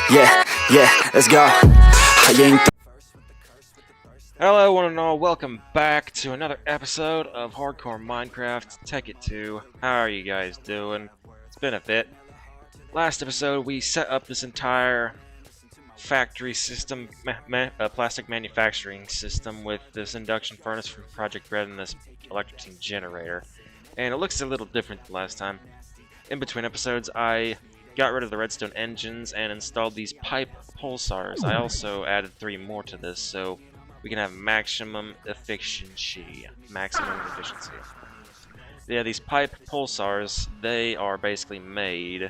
Yeah, let's go. Hello one and all, welcome back to another episode of Hardcore Minecraft Tekkit 2. How are you guys doing? It's been a bit. Last episode we set up this entire factory system, plastic manufacturing system with this induction furnace from Project Red and this electricity generator. And it looks a little different than last time. In between episodes I got rid of the redstone engines and installed these pipe pulsars. I also added 3 more to this so we can have maximum efficiency. Yeah, these pipe pulsars, they are basically made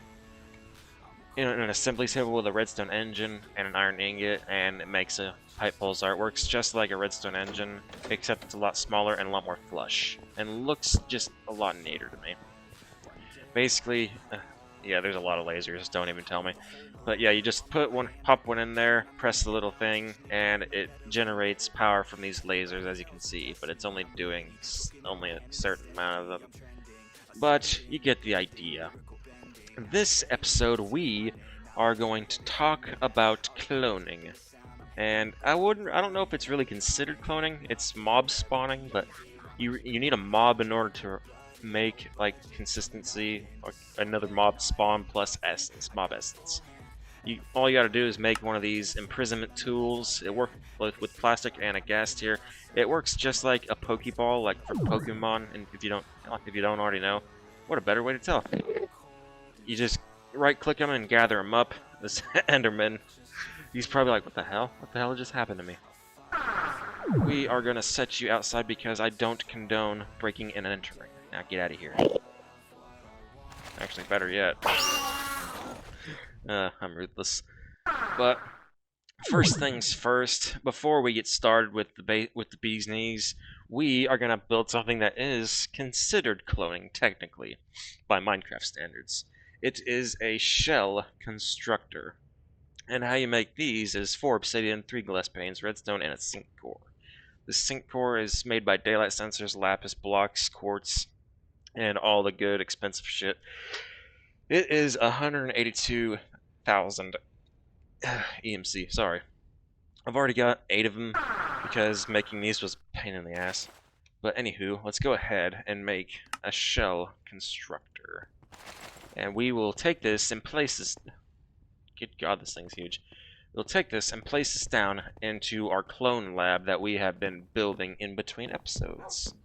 in an assembly table with a redstone engine and an iron ingot, and it makes a pipe pulsar. It works just like a redstone engine, except it's a lot smaller and a lot more flush, and looks just a lot neater to me. Basically, yeah, there's a lot of lasers, don't even tell me. But yeah, you just pop one in there, press the little thing, and it generates power from these lasers, as you can see. But it's only doing a certain amount of them. But you get the idea. This episode, we are going to talk about cloning. And I don't know if it's really considered cloning. It's mob spawning, but you need a mob in order to make like consistency, or another mob spawn plus essence, mob essence. All you gotta do is make one of these imprisonment tools. It works both with plastic and a gas tier. It works just like a Pokeball, like for Pokemon. And if you don't already know, what a better way to tell. You just right-click them and gather them up. This Enderman, he's probably like, what the hell? What the hell just happened to me? We are gonna set you outside because I don't condone breaking and entering. Now get out of here. Actually, better yet. I'm ruthless. But first things first, before we get started with the bee's knees, we are gonna build something that is considered cloning technically by Minecraft standards. It is a shell constructor. And how you make these is 4 obsidian, 3 glass panes, redstone, and a zinc core. The zinc core is made by daylight sensors, lapis blocks, quartz, and all the good expensive shit. It is 182,000 EMC, sorry. I've already got 8 of them because making these was a pain in the ass. But anywho, let's go ahead and make a shell constructor. And we will take this and place this... Good God, this thing's huge. We'll take this and place this down into our clone lab that we have been building in between episodes.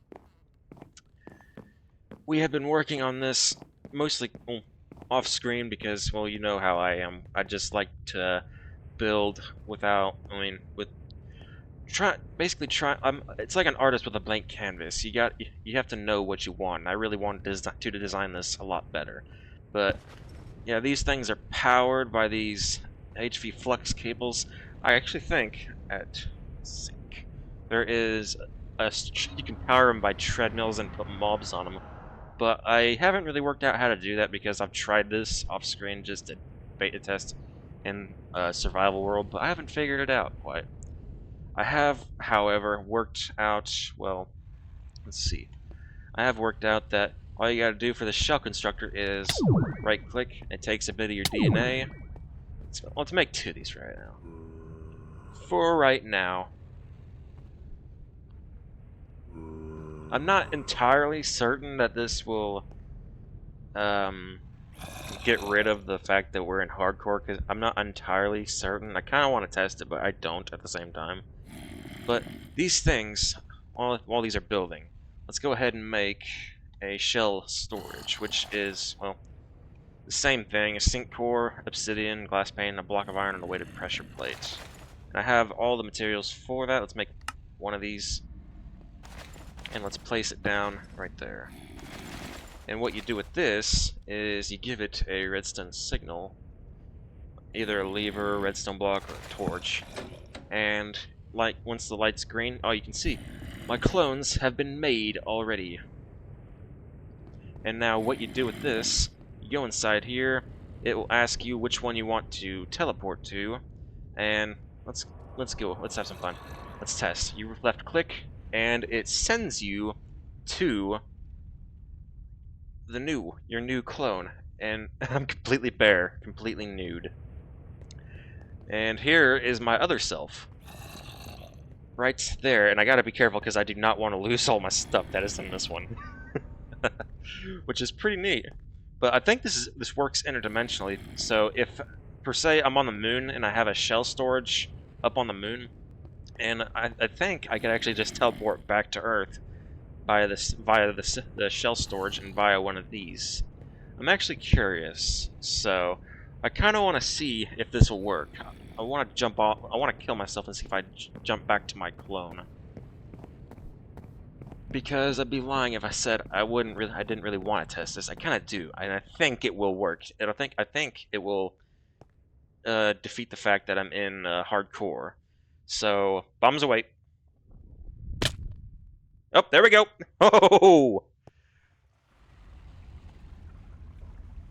We have been working on this mostly off screen because, well, you know how I am. I just like to build without, it's like an artist with a blank canvas. You have to know what you want. And I really wanted to design this a lot better. But yeah, these things are powered by these HV flux cables. I actually think at sync there is you can power them by treadmills and put mobs on them. But I haven't really worked out how to do that because I've tried this off screen just to beta test in a survival world, but I haven't figured it out quite. I have, however, worked out, well, let's see. I have worked out that all you gotta do for the shell constructor is right click, it takes a bit of your DNA. Let's make 2 of these right now. For right now. I'm not entirely certain that this will get rid of the fact that we're in hardcore, because I'm not entirely certain. I kind of want to test it, but I don't at the same time. But these things, while these are building, let's go ahead and make a shell storage, which is, well, the same thing: a zinc core, obsidian, glass pane, a block of iron, and a weighted pressure plate. And I have all the materials for that. Let's make one of these, and let's place it down right there. And what you do with this is you give it a redstone signal, either a lever, redstone block, or a torch. And once the light's green, oh, you can see my clones have been made already. And now what you do with this, you go inside here, it will ask you which one you want to teleport to, and let's go, let's have some fun. Let's test. You left click, and it sends you to your new clone. And I'm completely bare, completely nude. And here is my other self. Right there, and I gotta be careful because I do not want to lose all my stuff that is in this one. Which is pretty neat. But I think this works interdimensionally, so if, per se, I'm on the moon and I have a shell storage up on the moon, and I think I could actually just teleport back to Earth via the shell storage and via one of these. I'm actually curious, so I kind of want to see if this will work. I want to jump off. I want to kill myself and see if I jump back to my clone. Because I'd be lying if I said I didn't really want to test this. I kind of do, and I think it will work. And I think it will defeat the fact that I'm in hardcore. So bombs away. Oh, there we go. Oh,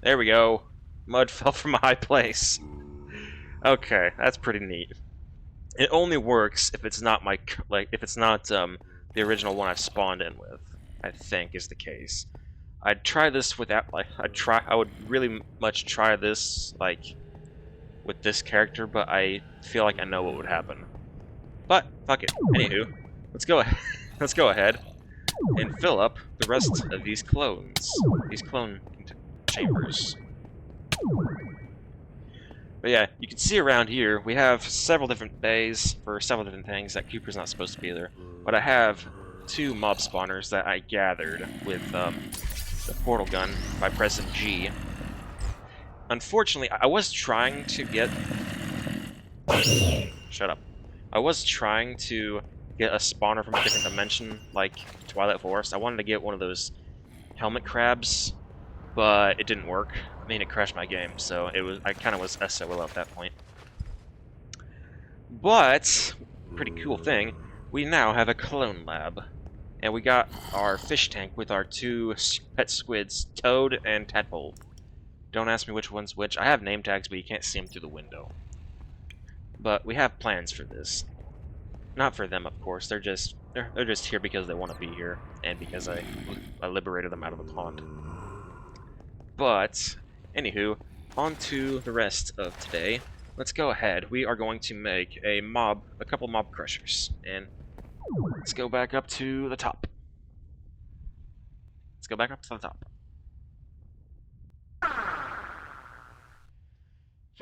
there we go. Mud fell from a high place. Okay, that's pretty neat. It only works if it's not if it's not the original one I've spawned in with. I think is the case. I'd try this without I would really much try this with this character, but I feel like I know what would happen. But fuck it. Anywho, let's go ahead. Let's go ahead and fill up the rest of these clone chambers. But yeah, you can see around here, we have several different bays for several different things that Cooper's not supposed to be there. But I have 2 mob spawners that I gathered with the portal gun by pressing G. Unfortunately, I was trying to get... Shut up. I was trying to get a spawner from a different dimension, like Twilight Forest. I wanted to get one of those helmet crabs, but it didn't work. I mean, it crashed my game, so I kind of was SOL at that point. But, pretty cool thing, we now have a clone lab. And we got our fish tank with our 2 pet squids, Toad and Tadpole. Don't ask me which one's which. I have name tags, but you can't see them through the window. But we have plans for this. Not for them, of course. They're just here because they want to be here, and because I liberated them out of the pond. But, anywho, on to the rest of today. Let's go ahead. We are going to make a couple mob crushers, and let's go back up to the top. Let's go back up to the top.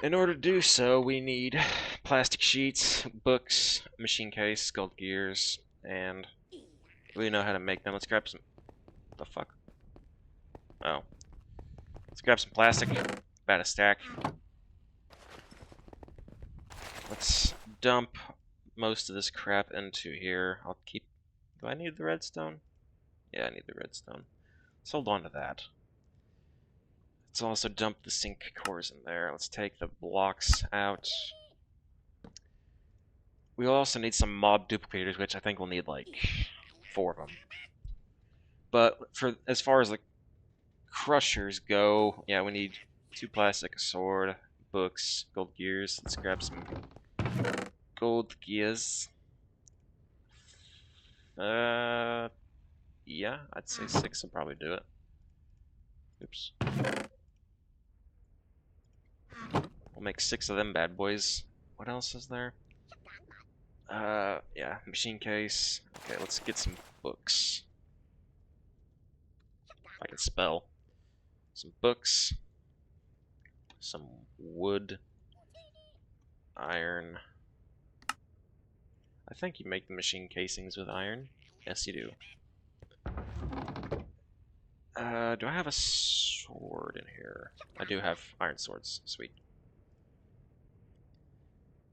In order to do so, we need plastic sheets, books, machine case, gold gears, and we know how to make them. Let's grab some... What the fuck? Oh. Let's grab some plastic, about a stack. Let's dump most of this crap into here. I'll keep... Do I need the redstone? Yeah, I need the redstone. Let's hold on to that. Let's also dump the sink cores in there. Let's take the blocks out. We'll also need some mob duplicators, which I think we'll need like 4 of them. But as far as the crushers go, yeah, we need 2 plastic, a sword, books, gold gears. Let's grab some gold gears. Yeah, I'd say 6 will probably do it. Oops. We'll make 6 of them bad boys. What else is there? Yeah, machine case. Okay, let's get some books. If I can spell. Some books. Some wood. Iron. I think you make the machine casings with iron. Yes, you do. Do I have a sword in here? I do have iron swords. Sweet.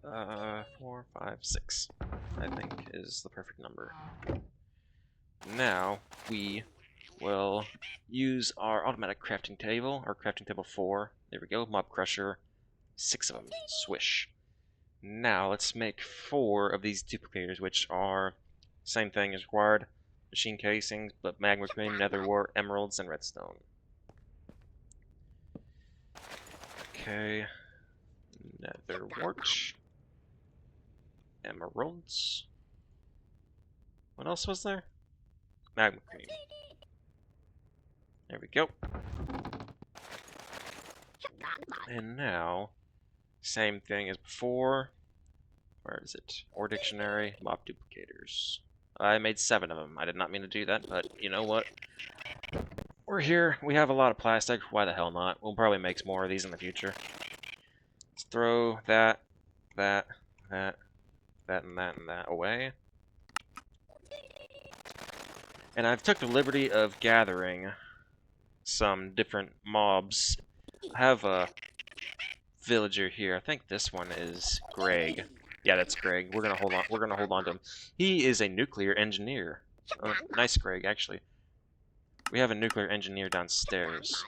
4, 5, 6, I think is the perfect number. Now, we will use our automatic crafting table, our crafting table 4. There we go, mob crusher, 6 of them, swish. Now, let's make 4 of these duplicators, which are same thing as required. Machine casings, but magma cream, nether wart, emeralds, and redstone. Okay, nether wart. Emeralds. What else was there? Magma cream. There we go. And now, Same thing as before. Where is it? Or dictionary, mob duplicators. I made 7 of them. I did not mean to do that, but you know what? We're here. We have a lot of plastic. Why the hell not? We'll probably make more of these in the future. Let's throw that, that, that, and that away. And I've took the liberty of gathering some different mobs. I have a villager here. I think this one is Greg. Yeah, that's Greg. We're gonna hold on. We're gonna hold on to him. He is a nuclear engineer. Nice, Greg. Actually, we have a nuclear engineer downstairs.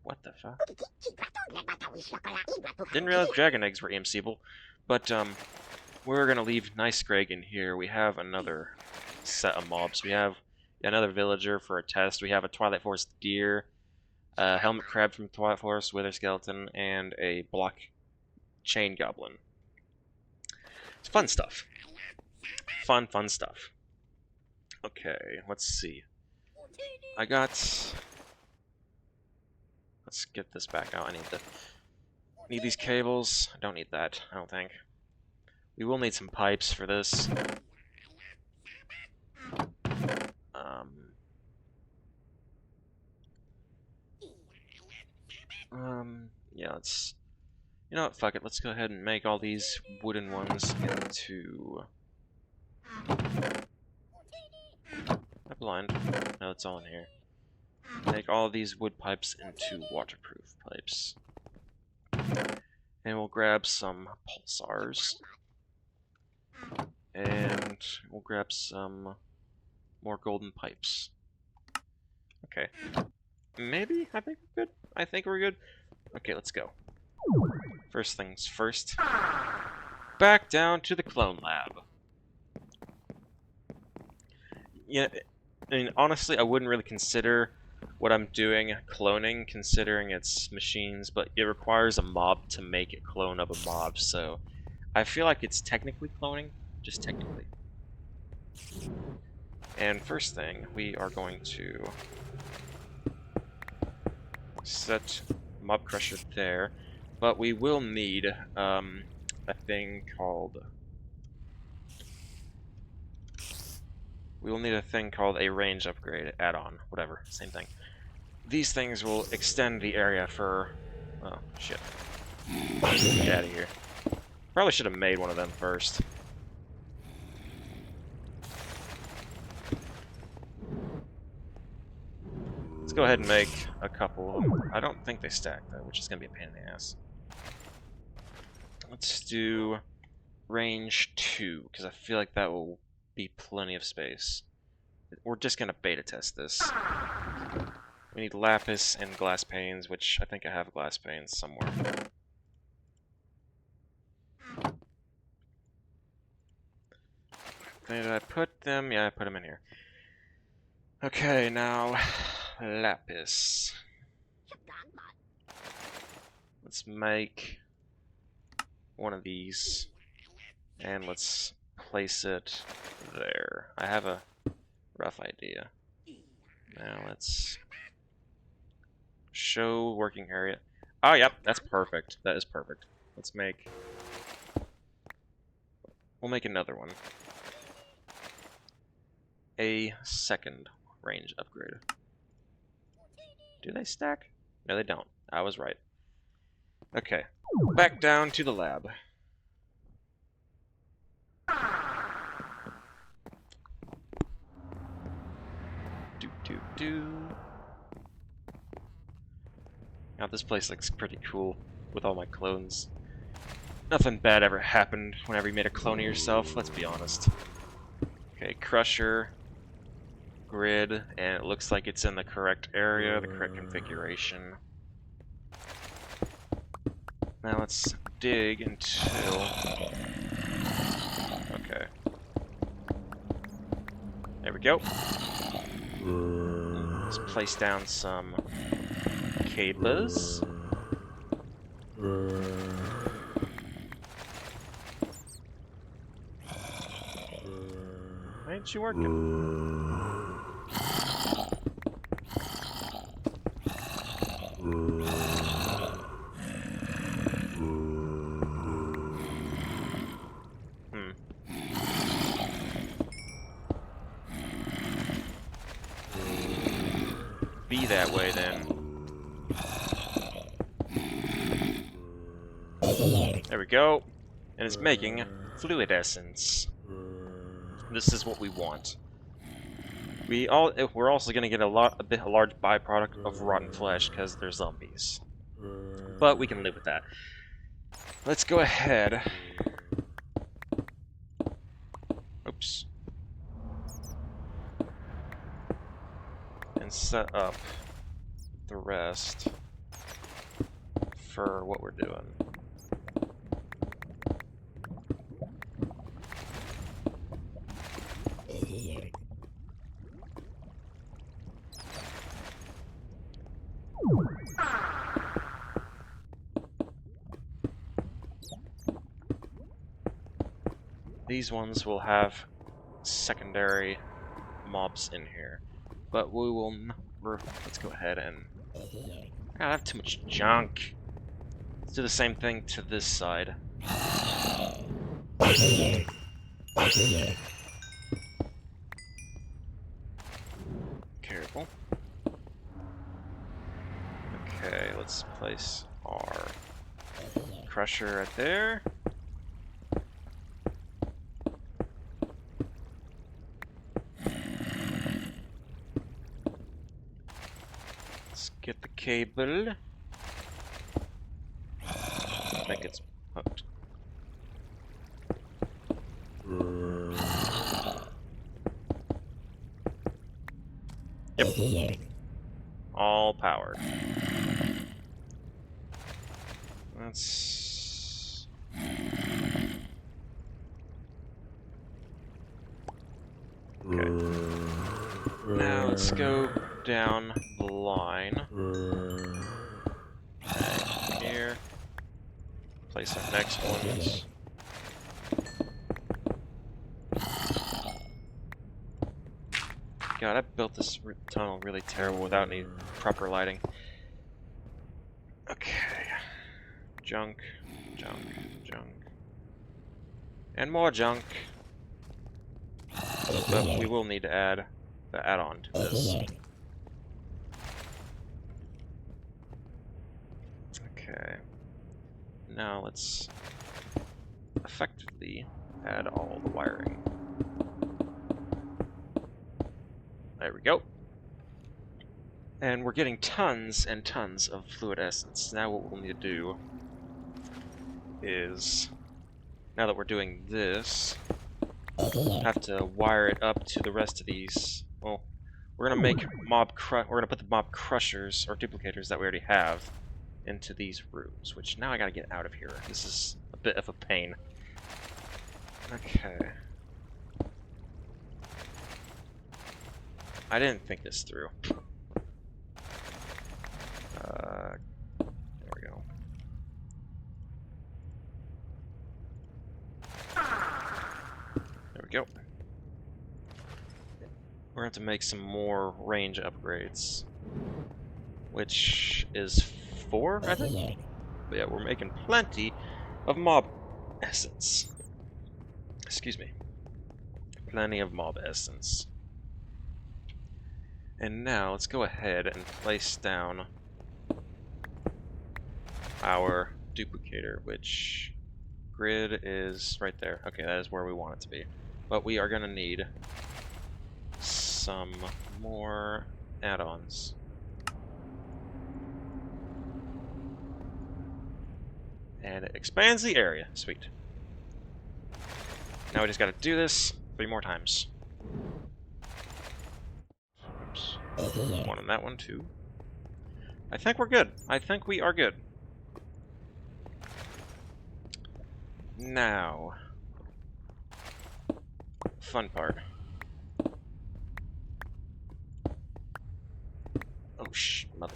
What the fuck? Didn't realize dragon eggs were EMCable, but we're gonna leave nice Greg in here. We have another set of mobs. We have another villager for a test. We have a Twilight Forest deer, a helmet crab from Twilight Forest, wither skeleton, and a block chain goblin. It's fun stuff. Fun stuff. Okay, let's see. I got. Let's get this back out. I need these cables. I don't need that. I don't think. We will need some pipes for this. Yeah, let's... You know what, fuck it, let's go ahead and make all these wooden ones into... I'm blind. No, it's all in here. Make all these wood pipes into waterproof pipes. And we'll grab some pulsars. And we'll grab some more golden pipes. Okay. Maybe? I think we're good. I think we're good. Okay, let's go. First things first. Back down to the clone lab. Yeah, I mean, honestly, I wouldn't really consider what I'm doing cloning, considering it's machines, but it requires a mob to make a clone of a mob, so I feel like it's technically cloning, just technically. And first thing, we are going to set mob crusher there, but we will need a thing called a range upgrade add-on, whatever, same thing. These things will extend the area for... Oh, shit. Get out of here. Probably should have made one of them first. Let's go ahead and make a couple of them. I don't think they stack, though, which is going to be a pain in the ass. Let's do range 2, because I feel like that will be plenty of space. We're just going to beta test this. We need lapis and glass panes, which I think I have glass panes somewhere. Did I put them? Yeah, I put them in here. Okay, now lapis. Let's make one of these, and let's place it there. I have a rough idea. Now let's show working area. Oh, yep, that's perfect. That is perfect. Let's make... We'll make another one. A second range upgrade. Do they stack? No, they don't. I was right. Okay. Back down to the lab. Now this place looks pretty cool with all my clones. Nothing bad ever happened whenever you made a clone of yourself, let's be honest. Okay, crusher, grid, and it looks like it's in the correct area, the correct configuration. Now let's dig until... Okay. There we go. Let's place down some cables. Why ain't you working? be that way then. There we go. And it's making fluid essence. This is what we want. We're also gonna get a large byproduct of rotten flesh because they're zombies. But we can live with that. Let's go ahead. Oops. And set up the rest for what we're doing. These ones will have secondary mobs in here, but we will. Let's go ahead and. I have too much junk. Let's do the same thing to this side. Careful. Okay, let's place our crusher right there. Let's get the cable. I think it's hooked. Yep. All powered. That's... Okay. Now let's go down the line. Here. Place our next ones. God, I built this tunnel really terrible without any proper lighting. Okay. Junk, junk, junk. And more junk. But we will need to add the add-on to this. Okay. Now let's effectively add all the wiring. There we go. And we're getting tons and tons of fluid essence. Now what we'll need to do is, now that we're doing this, have to wire it up to the rest of these. Well, we're gonna make we're gonna put the mob crushers or duplicators that we already have into these rooms. Which now I gotta get out of here. This is a bit of a pain. Okay. I didn't think this through. There we go. There we go. We're going to have to make some more range upgrades. Which is 4, I think? But yeah, we're making plenty of mob essence. Excuse me. Plenty of mob essence. And now, let's go ahead and place down our duplicator, which grid is right there. Okay, that is where we want it to be. But we are going to need some more add-ons. And it expands the area. Sweet. Now we just got to do this 3 more times. Oops. One on that one, too. I think we're good. I think we are good. Now, fun part. Oh, mother.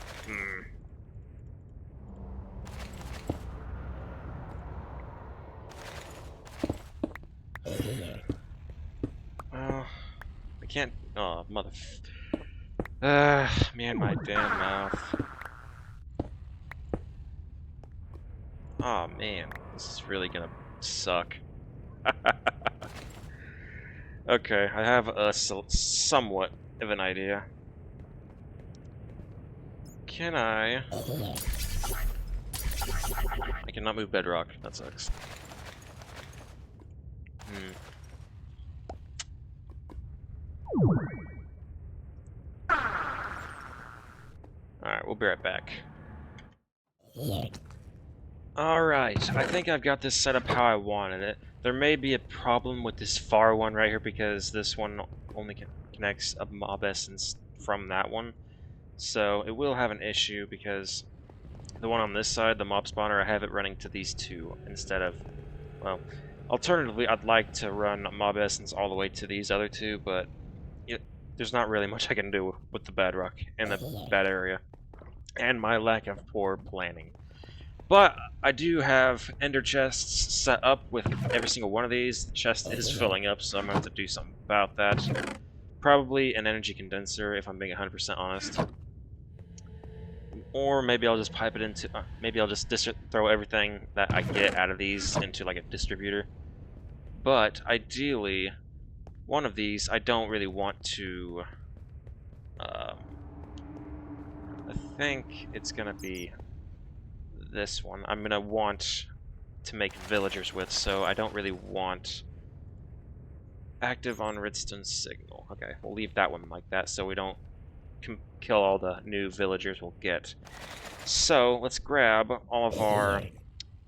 Well, I can't. Oh, mother. Me and my damn mouth. Oh man, this is really gonna suck. Okay, I have a somewhat of an idea. Can I... I cannot move bedrock. That sucks. Alright, we'll be right back. Alright, I think I've got this set up how I wanted it. There may be a problem with this far one right here because this one only connects a mob essence from that one. So it will have an issue because the one on this side, the mob spawner, I have it running to these two instead of, well, alternatively, I'd like to run mob essence all the way to these other two, but there's not really much I can do with the bedrock in the bad area, and my lack of poor planning. But I do have ender chests set up with every single one of these. The chest is filling up, so I'm going to have to do something about that. Probably an energy condenser, if I'm being 100% honest. Or maybe I'll just pipe it into... maybe I'll just throw everything that I get out of these into like a distributor. But ideally, one of these I don't really want to... I think it's going to be this one. I'm going to want to make villagers with, so I don't really want active on redstone signal. Okay, we'll leave that one like that so we don't kill all the new villagers we'll get. So let's grab all of our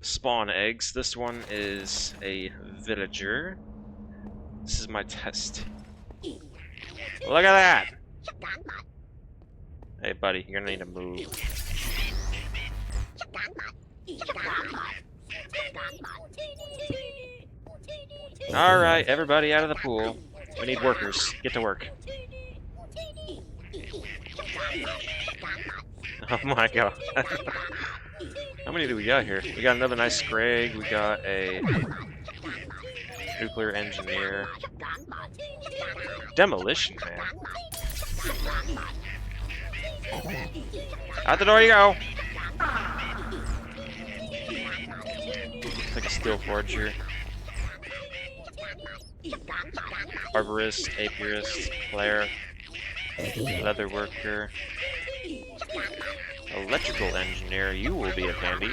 spawn eggs. This one is a villager. This is my test. Look at that! Hey buddy, you're gonna need to move. Alright, everybody out of the pool. We need workers. Get to work. Oh my god. How many do we got here? We got another nice Scrag. We got a nuclear engineer. Demolition man. Out the door you go! Like a steel forger. Arborist, apiarist, player, leather worker, electrical engineer, you will be of handy.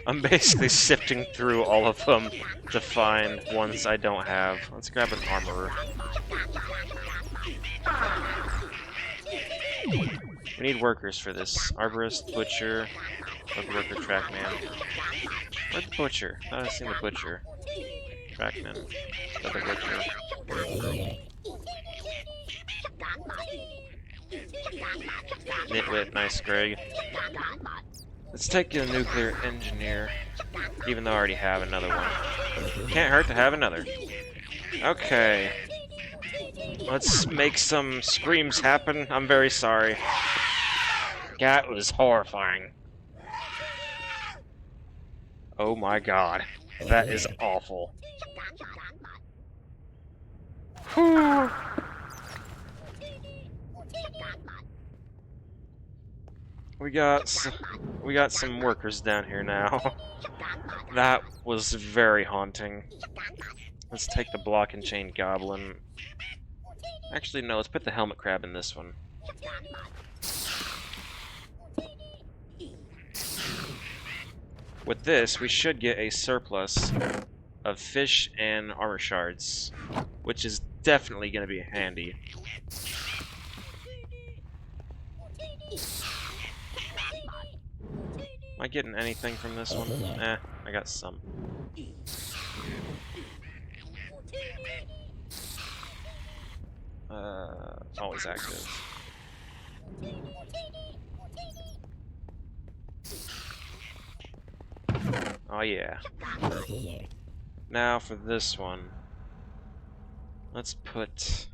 I'm basically sifting through all of them to find ones I don't have. Let's grab an armorer. We need workers for this. Arborist, butcher, leather worker, trackman. Where's the butcher? I thought I seen the butcher. Trackman, leather worker. Nitwit, nice Greg. Let's take a nuclear engineer, even though I already have another one. Can't hurt to have another. Okay. Let's make some screams happen. I'm very sorry. That was horrifying. Oh my god. That is awful. Whew. We got some workers down here now. That was very haunting. Let's take the block and chain goblin. Actually, no, let's put the helmet crab in this one. With this, we should get a surplus of fish and armor shards, which is definitely going to be handy. Am I getting anything from this one? Eh, I got some. Always active. Oh yeah. Now for this one, let's put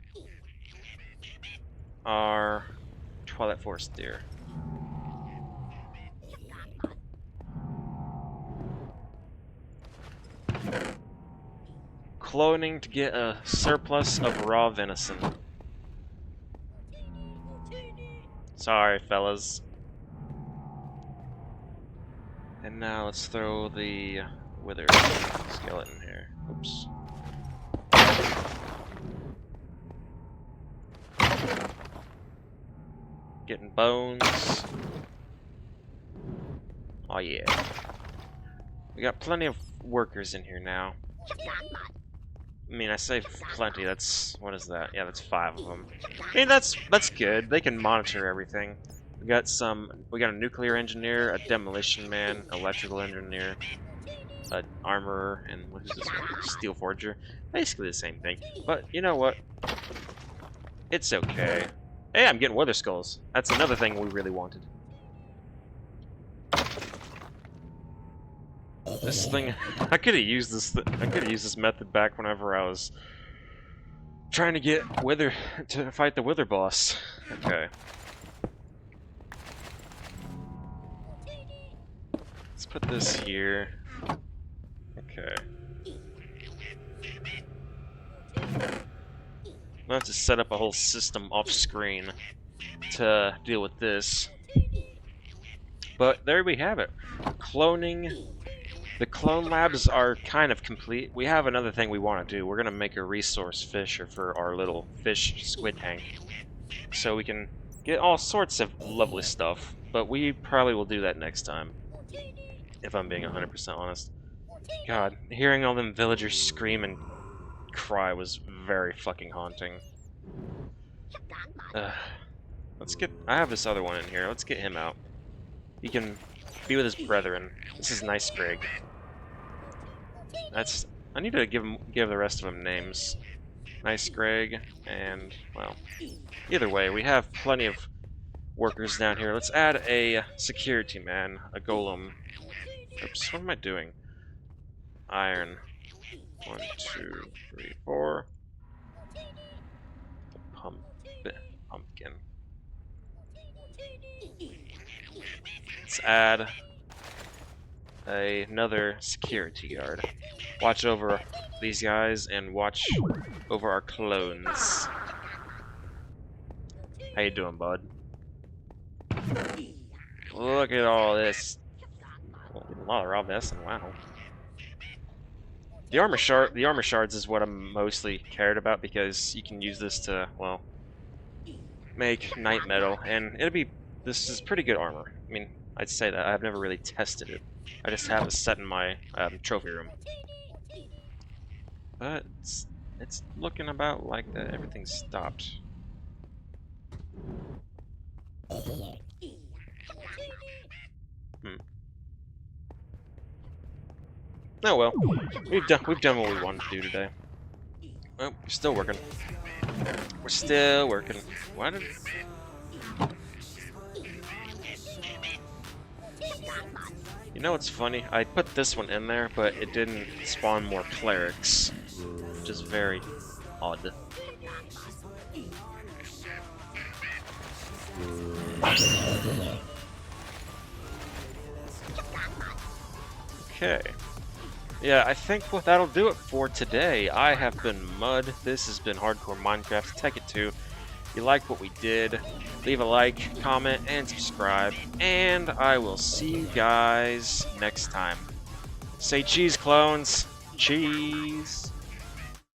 our Twilight Forest deer. Cloning to get a surplus of raw venison. Sorry, fellas. And now let's throw the wither skeleton here. Oops. Getting bones. Oh yeah. We got plenty of workers in here now. I mean, I say plenty, that's... what is that? Yeah, that's 5 of them. I mean, that's good. They can monitor everything. We got a nuclear engineer, a demolition man, electrical engineer, an armorer, and what is this one? Steel forger. Basically the same thing. But, you know what? It's okay. Hey, I'm getting wither skulls. That's another thing we really wanted. This thing, I could have used this method back whenever I was trying to get to fight the wither boss. Okay. Let's put this here. Okay. I'll have to set up a whole system off screen to deal with this. But there we have it. Cloning. The clone labs are kind of complete. We have another thing we want to do. We're going to make a resource fisher for our little fish squid tank. So we can get all sorts of lovely stuff. But we probably will do that next time. If I'm being 100% honest. God, hearing all them villagers scream and cry was very fucking haunting. Let's get... I have this other one in here. Let's get him out. He can be with his brethren. This is Nice Greg. That's... I need to give the rest of them names. Nice Greg, and, well... Either way, we have plenty of workers down here. Let's add a security man, a golem. Oops, what am I doing? Iron. 1, 2, 3, 4. Pumpkin. Let's add another security guard. Watch over these guys and watch over our clones. How you doing, bud? Look at all this. A lot of raw vesting, wow. The armor shards is what I'm mostly cared about because you can use this to, well, make night metal, and this is pretty good armor. I mean, I'd say that. I've never really tested it. I just have it set in my trophy room. But it's looking about like that. Everything's stopped. Oh well, we've done what we wanted to do today. Well, we're still working. We're still working. Why did? You know what's funny? I put this one in there, but it didn't spawn more clerics, which is very odd. Okay. Yeah, I think that'll do it for today. I have been Mud. This has been Hardcore Minecraft Tekkit 2. If you liked what we did, leave a like, comment, and subscribe. And I will see you guys next time. Say cheese, clones. Cheese.